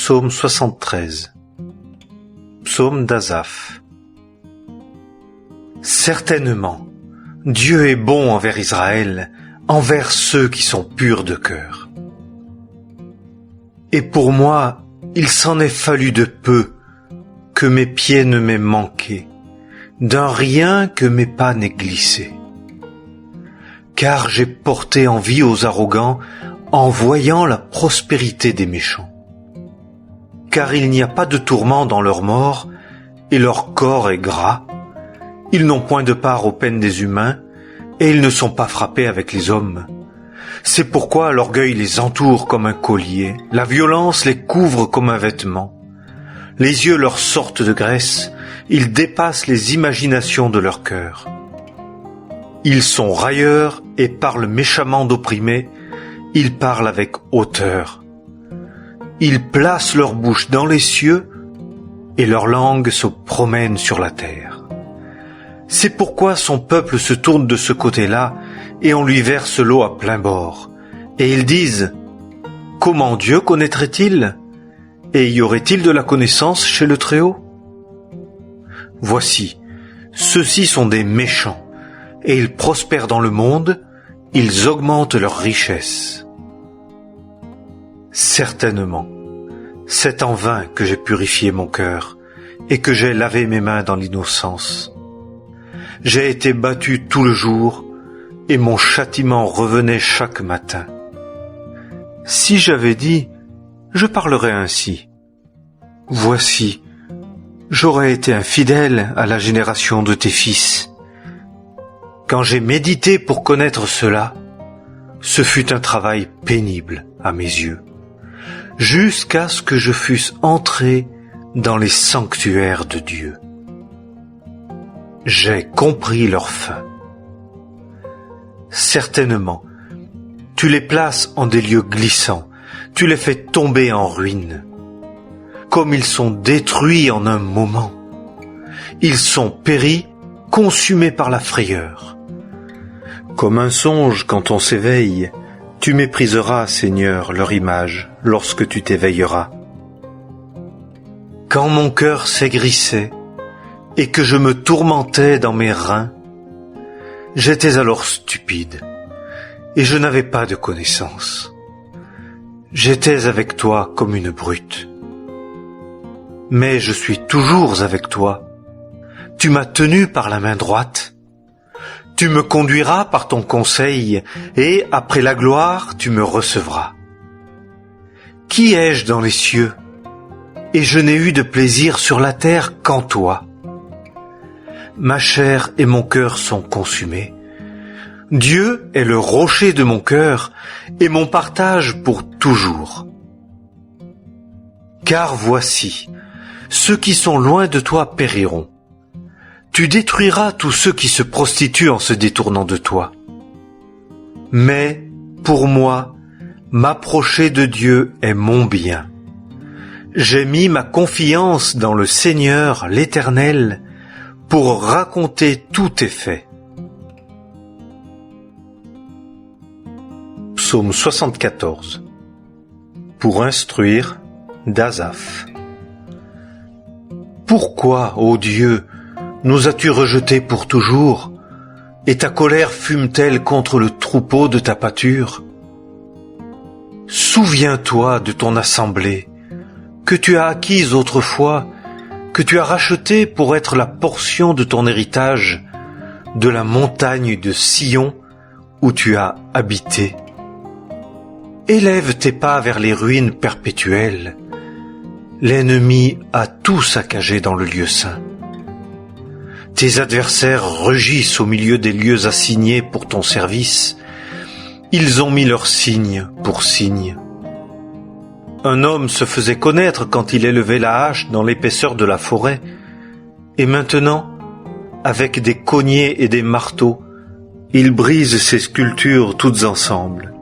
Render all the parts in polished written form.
Psaume 73. Psaume d'Asaph. Certainement, Dieu est bon envers Israël, envers ceux qui sont purs de cœur. Et pour moi, il s'en est fallu de peu que mes pieds ne m'aient manqué, d'un rien que mes pas n'aient glissé. Car j'ai porté envie aux arrogants en voyant la prospérité des méchants. Car il n'y a pas de tourment dans leur mort, et leur corps est gras. Ils n'ont point de part aux peines des humains, et ils ne sont pas frappés avec les hommes. C'est pourquoi l'orgueil les entoure comme un collier, la violence les couvre comme un vêtement. Les yeux leur sortent de graisse, ils dépassent les imaginations de leur cœur. Ils sont railleurs et parlent méchamment d'opprimés, ils parlent avec hauteur. Ils placent leur bouche dans les cieux et leur langue se promène sur la terre. C'est pourquoi son peuple se tourne de ce côté-là et on lui verse l'eau à plein bord. Et ils disent « Comment Dieu connaîtrait-il ? Et y aurait-il de la connaissance chez le Très-Haut ?» Voici, ceux-ci sont des méchants et ils prospèrent dans le monde, ils augmentent leur richesse. Certainement, c'est en vain que j'ai purifié mon cœur et que j'ai lavé mes mains dans l'innocence. J'ai été battu tout le jour et mon châtiment revenait chaque matin. Si j'avais dit, je parlerais ainsi. Voici, j'aurais été infidèle à la génération de tes fils. Quand j'ai médité pour connaître cela, ce fut un travail pénible à mes yeux, jusqu'à ce que je fusse entré dans les sanctuaires de Dieu. J'ai compris leur fin. Certainement, tu les places en des lieux glissants, tu les fais tomber en ruine. Comme ils sont détruits en un moment, ils sont péris, consumés par la frayeur. Comme un songe quand on s'éveille, tu mépriseras, Seigneur, leur image lorsque tu t'éveilleras. Quand mon cœur s'aigrissait et que je me tourmentais dans mes reins, j'étais alors stupide et je n'avais pas de connaissance. J'étais avec toi comme une brute. Mais je suis toujours avec toi. Tu m'as tenu par la main droite. Tu me conduiras par ton conseil, et après la gloire, tu me recevras. Qui ai-je dans les cieux? Et je n'ai eu de plaisir sur la terre qu'en toi. Ma chair et mon cœur sont consumés. Dieu est le rocher de mon cœur et mon partage pour toujours. Car voici, ceux qui sont loin de toi périront. Tu détruiras tous ceux qui se prostituent en se détournant de toi. Mais, pour moi, m'approcher de Dieu est mon bien. J'ai mis ma confiance dans le Seigneur, l'Éternel, pour raconter tous tes faits. Psaume 74. Pour instruire, d'Asaph. Pourquoi, ô Dieu, nous as-tu rejetés pour toujours, et ta colère fume-t-elle contre le troupeau de ta pâture? Souviens-toi de ton assemblée, que tu as acquise autrefois, que tu as rachetée pour être la portion de ton héritage, de la montagne de Sion où tu as habité. Élève tes pas vers les ruines perpétuelles. L'ennemi a tout saccagé dans le lieu saint. Tes adversaires rugissent au milieu des lieux assignés pour ton service. Ils ont mis leur signe pour signe. Un homme se faisait connaître quand il élevait la hache dans l'épaisseur de la forêt. Et maintenant, avec des cogners et des marteaux, il brise ses sculptures toutes ensemble.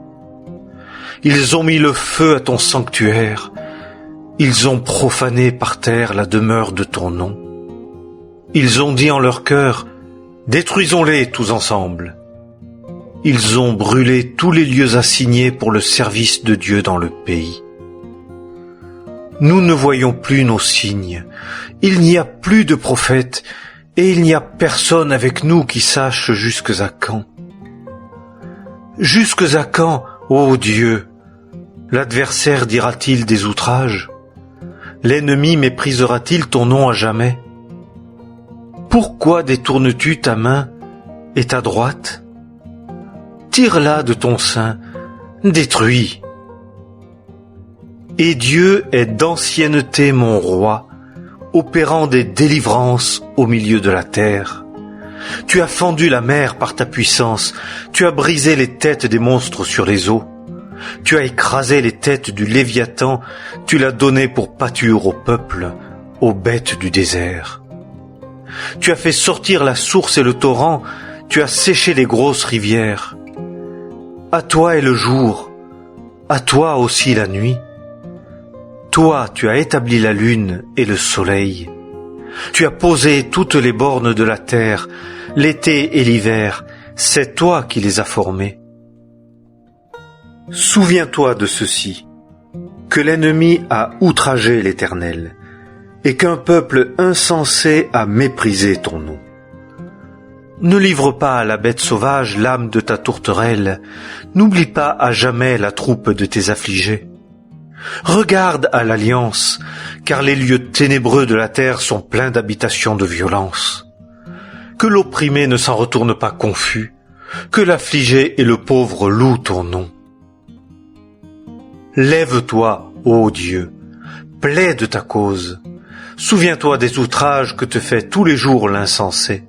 Ils ont mis le feu à ton sanctuaire. Ils ont profané par terre la demeure de ton nom. Ils ont dit en leur cœur, détruisons-les tous ensemble. Ils ont brûlé tous les lieux assignés pour le service de Dieu dans le pays. Nous ne voyons plus nos signes. Il n'y a plus de prophètes, et il n'y a personne avec nous qui sache jusque à quand. Jusque à quand, ô Dieu, l'adversaire dira-t-il des outrages? L'ennemi méprisera-t-il ton nom à jamais? Pourquoi détournes-tu ta main et ta droite? Tire-la de ton sein, détruis. Et Dieu est d'ancienneté mon roi, opérant des délivrances au milieu de la terre. Tu as fendu la mer par ta puissance, tu as brisé les têtes des monstres sur les eaux. Tu as écrasé les têtes du Léviathan, tu l'as donné pour pâture au peuple, aux bêtes du désert. Tu as fait sortir la source et le torrent, tu as séché les grosses rivières. À toi est le jour, à toi aussi la nuit. Toi, tu as établi la lune et le soleil. Tu as posé toutes les bornes de la terre, l'été et l'hiver, c'est toi qui les as formés. Souviens-toi de ceci, que l'ennemi a outragé l'Éternel, et qu'un peuple insensé a méprisé ton nom. Ne livre pas à la bête sauvage l'âme de ta tourterelle, n'oublie pas à jamais la troupe de tes affligés. Regarde à l'alliance, car les lieux ténébreux de la terre sont pleins d'habitations de violence. Que l'opprimé ne s'en retourne pas confus, que l'affligé et le pauvre louent ton nom. Lève-toi, ô Dieu, plaide ta cause. Souviens-toi des outrages que te fait tous les jours l'insensé.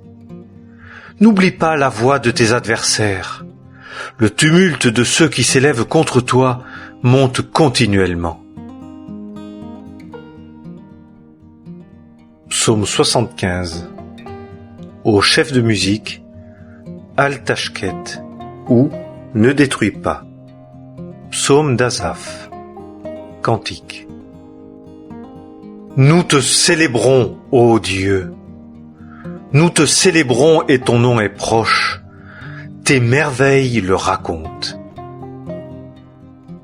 N'oublie pas la voix de tes adversaires. Le tumulte de ceux qui s'élèvent contre toi monte continuellement. Psaume 75. Au chef de musique, Al-Tashket, ou Ne détruis pas. Psaume d'Asaph. Cantique. Nous te célébrons, ô Dieu. Nous te célébrons et ton nom est proche. Tes merveilles le racontent.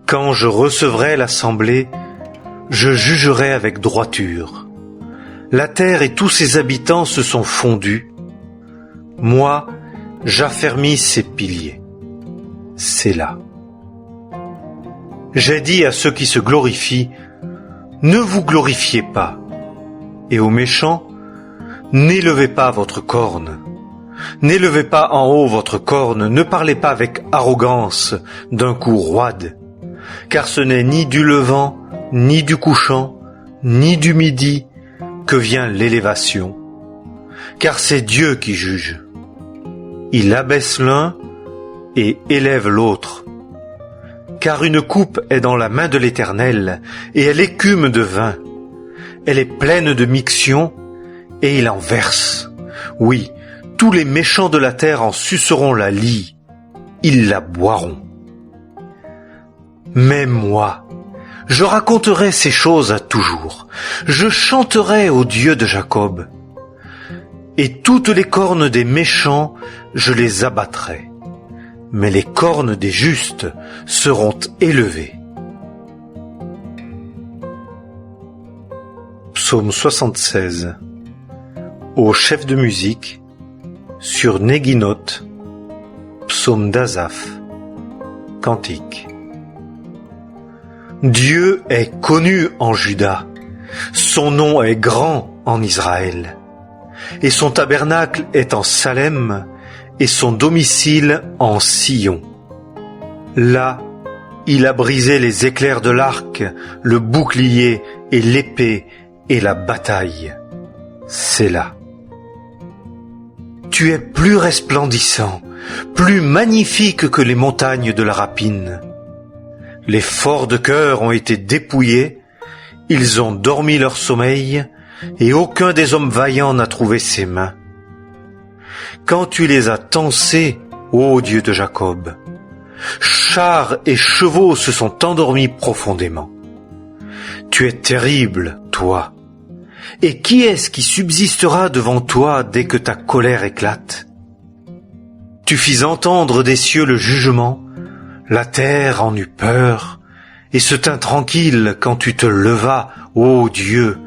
Quand je recevrai l'assemblée, je jugerai avec droiture. La terre et tous ses habitants se sont fondus. Moi, j'affermis ses piliers. C'est là. J'ai dit à ceux qui se glorifient, ne vous glorifiez pas. Et aux méchants, n'élevez pas votre corne. N'élevez pas en haut votre corne, ne parlez pas avec arrogance d'un coup roide. Car ce n'est ni du levant, ni du couchant, ni du midi que vient l'élévation. Car c'est Dieu qui juge. Il abaisse l'un et élève l'autre. Car une coupe est dans la main de l'Éternel, et elle écume de vin. Elle est pleine de miction, et il en verse. Oui, tous les méchants de la terre en suceront la lie. Ils la boiront. Mais moi, je raconterai ces choses à toujours. Je chanterai au Dieu de Jacob. Et toutes les cornes des méchants, je les abattrai. Mais les cornes des justes seront élevées. Psaume 76. Au chef de musique, sur Néguinoth, psaume d'Asaph, cantique. Dieu est connu en Juda, son nom est grand en Israël, et son tabernacle est en Salem, et son domicile en Sion. Là, il a brisé les éclairs de l'arc, le bouclier et l'épée et la bataille. C'est là. Tu es plus resplendissant, plus magnifique que les montagnes de la rapine. Les forts de cœur ont été dépouillés, ils ont dormi leur sommeil, et aucun des hommes vaillants n'a trouvé ses mains. Quand tu les as tancés, ô Dieu de Jacob, chars et chevaux se sont endormis profondément. Tu es terrible, toi. Et qui est-ce qui subsistera devant toi dès que ta colère éclate? Tu fis entendre des cieux le jugement, la terre en eut peur, et se tint tranquille quand tu te levas, ô Dieu,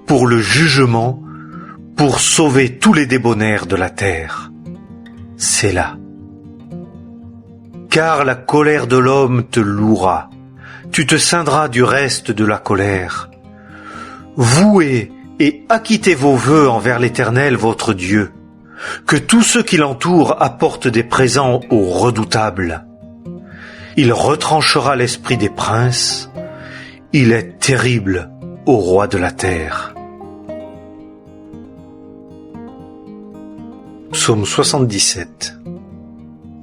pour le jugement, pour sauver tous les débonnaires de la terre. Sélah. Car la colère de l'homme te louera, tu te ceindras du reste de la colère. Vouez et acquittez vos vœux envers l'Éternel votre Dieu, que tous ceux qui l'entourent apportent des présents au redoutable. Il retranchera l'esprit des princes, il est terrible au roi de la terre. Psaume 77.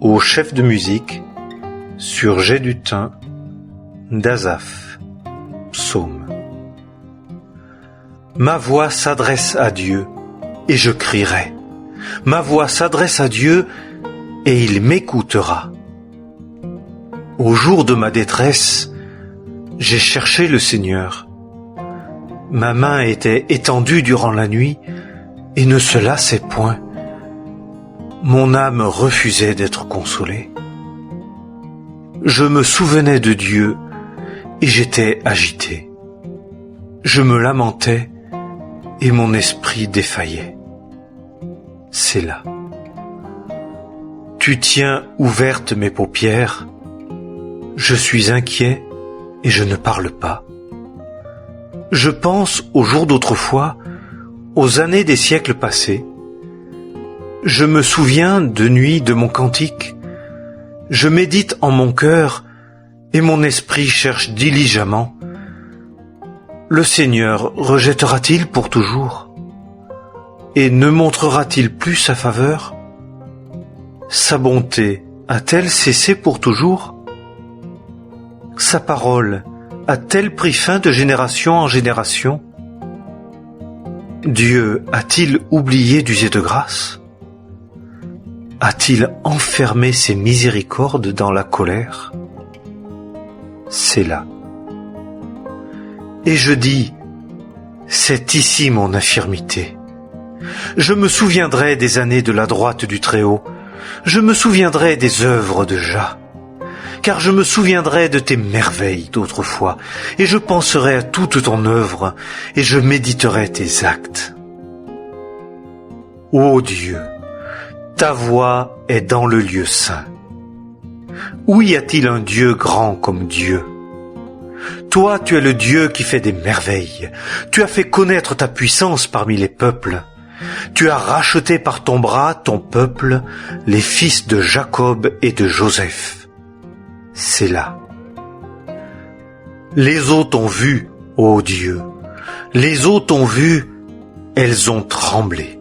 Au chef de musique, sur Jeduthun, d'Asaph. Psaume. Ma voix s'adresse à Dieu, et je crierai. Ma voix s'adresse à Dieu, et il m'écoutera. Au jour de ma détresse, j'ai cherché le Seigneur. Ma main était étendue durant la nuit, et ne se lassait point. Mon âme refusait d'être consolée. Je me souvenais de Dieu, et j'étais agité. Je me lamentais, et mon esprit défaillait. Sélah. Tu tiens ouvertes mes paupières. Je suis inquiet, et je ne parle pas. Je pense aux jours d'autrefois, aux années des siècles passés. Je me souviens de nuit de mon cantique. Je médite en mon cœur, et mon esprit cherche diligemment. Le Seigneur rejettera-t-il pour toujours? Et ne montrera-t-il plus sa faveur? Sa bonté a-t-elle cessé pour toujours? Sa parole a-t-elle pris fin de génération en génération? Dieu a-t-il oublié d'user de grâce? A-t-il enfermé ses miséricordes dans la colère? Sélah. Et je dis, c'est ici mon infirmité. Je me souviendrai des années de la droite du Très-Haut. Je me souviendrai des œuvres de Jah. Car je me souviendrai de tes merveilles d'autrefois, et je penserai à toute ton œuvre, et je méditerai tes actes. Ô Dieu, ta voix est dans le lieu saint. Où y a-t-il un Dieu grand comme Dieu? Toi, tu es le Dieu qui fait des merveilles. Tu as fait connaître ta puissance parmi les peuples. Tu as racheté par ton bras ton peuple, les fils de Jacob et de Joseph. Sélah. Les eaux t'ont vu, ô Dieu. Les eaux t'ont vu, elles ont tremblé.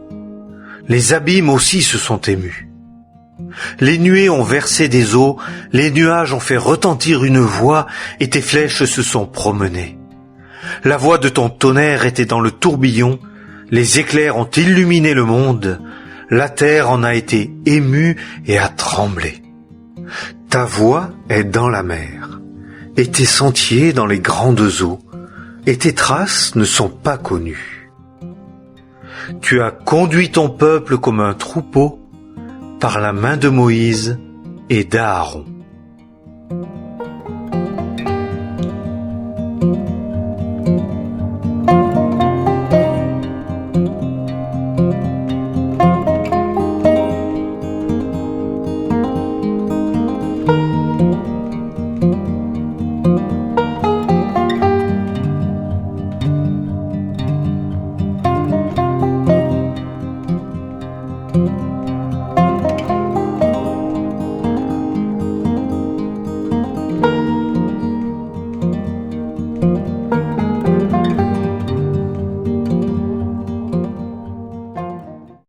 Les abîmes aussi se sont émus. Les nuées ont versé des eaux, les nuages ont fait retentir une voix, et tes flèches se sont promenées. La voix de ton tonnerre était dans le tourbillon, les éclairs ont illuminé le monde, la terre en a été émue et a tremblé. Ta voix est dans la mer, et tes sentiers dans les grandes eaux, et tes traces ne sont pas connues. Tu as conduit ton peuple comme un troupeau par la main de Moïse et d'Aaron.